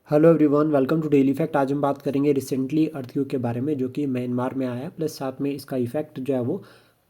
Hello everyone, welcome to Daily Effect. आज हम बात करेंगे रिसेंटली अर्थक्वेक के बारे में जो कि म्यांमार में आया है, प्लस साथ में इसका इफेक्ट जो है वो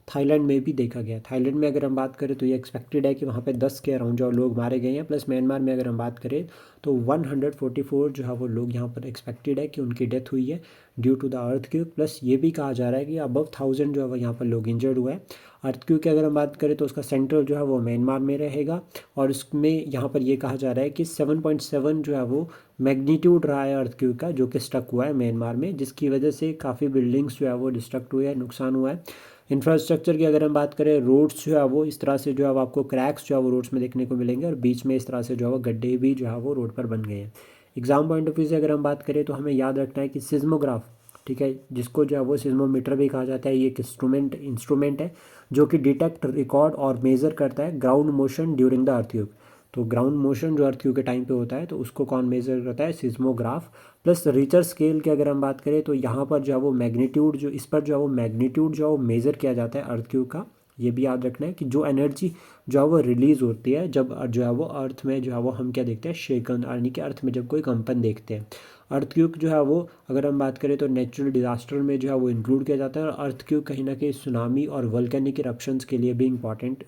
थाईलैंड में भी देखा गया है। थाईलैंड में अगर हम बात करें तो ये एक्सपेक्टेड है कि वहाँ पे 10 के अराउंड जो लोग मारे गए हैं। प्लस म्यांमार में अगर हम बात करें तो 144 जो है वो लोग यहाँ पर एक्सपेक्टेड है कि उनकी डेथ हुई है due to the earthquake. Plus ये भी कहा जा रहा है कि अबव 1000 जो है वो यहाँ पर लोग इंजर्ड हुए हैं। अर्थक्वेक की अगर हम बात करें तो उसका सेंटर जो है वो म्यांमार में रहेगा और उसमें यहाँ पर ये कहा जा रहा है कि 7.7 जो है वो मैग्नीट्यूड रहा है अर्थक्वेक का, जो कि स्टक हुआ है म्यांमार में, जिसकी वजह से काफ़ी बिल्डिंग्स जो है वो डिस्ट्रक्ट हुए हैं, नुकसान हुआ है। इंफ्रास्ट्रक्चर की अगर हम बात करें, रोड्स जो है वो इस तरह से जो है वो आपको क्रैक्स जो है वो रोड्स में देखने को मिलेंगे और बीच में इस तरह से जो है वो गड्ढे भी जो है वो रोड पर बन गए हैं। एग्जाम पॉइंट ऑफ व्यू से अगर हम बात करें तो हमें याद रखना है कि सिज्मोग्राफ, ठीक है, जिसको जो है वो सिज्मोमीटर भी कहा जाता है, ये एक इंस्ट्रूमेंट है जो कि डिटेक्ट, रिकॉर्ड और मेज़र करता है ground motion during the earthquake. तो ग्राउंड मोशन जो अर्थक्वेक के टाइम पे होता है तो उसको कौन मेज़र करता है? सिज्मोग्राफ। प्लस रिचर स्केल की अगर हम बात करें तो यहाँ पर जो है वो मैग्नीट्यूड, जो इस पर जो है वो मैग्नीट्यूड जो है वो मेज़र किया जाता है अर्थक्वेक का। ये भी याद रखना है कि जो एनर्जी जो है वो रिलीज़ होती है जब जो है वो अर्थ में जो है वो हम क्या देखते हैं, शेकन, यानी कि अर्थ में जब कोई कंपन देखते हैं। अर्थक्वेक जो है वो अगर हम बात करें तो नेचुरल डिज़ास्टर में जो है वो इंक्लूड किया जाता है, और अर्थक्वेक कहीं ना कहीं सुनामी और वोल्केनिक इरप्शंस के लिए भी इम्पॉर्टेंट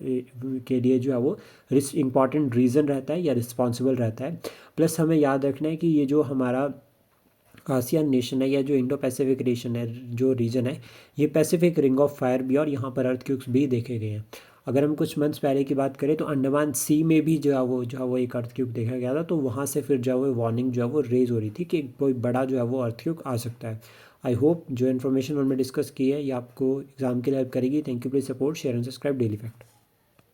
के लिए जो है वो इम्पॉर्टेंट रीज़न रहता है या रिस्पॉन्सिबल रहता है। प्लस हमें याद रखना है कि ये जो हमारा आसियान नेशन है या जो इंडो पैसिफिक रीजन है, जो रीजन है, ये पैसिफिक रिंग ऑफ फायर भी, और यहाँ पर अर्थक्वेक्स भी देखे गए हैं। अगर हम कुछ मंथ्स पहले की बात करें तो अंडमान सी में भी जो है वो एक अर्थक्वेक देखा गया था, तो वहाँ से फिर जो है वो वार्निंग जो है वो रेज हो रही थी कि कोई बड़ा जो है वो अर्थक्वेक आ सकता है। आई होप जो इन्फॉर्मेशन उनमें डिस्कस की है ये आपको एग्जाम के लिए हेल्प करेगी। Thank you, please support, share and subscribe daily fact.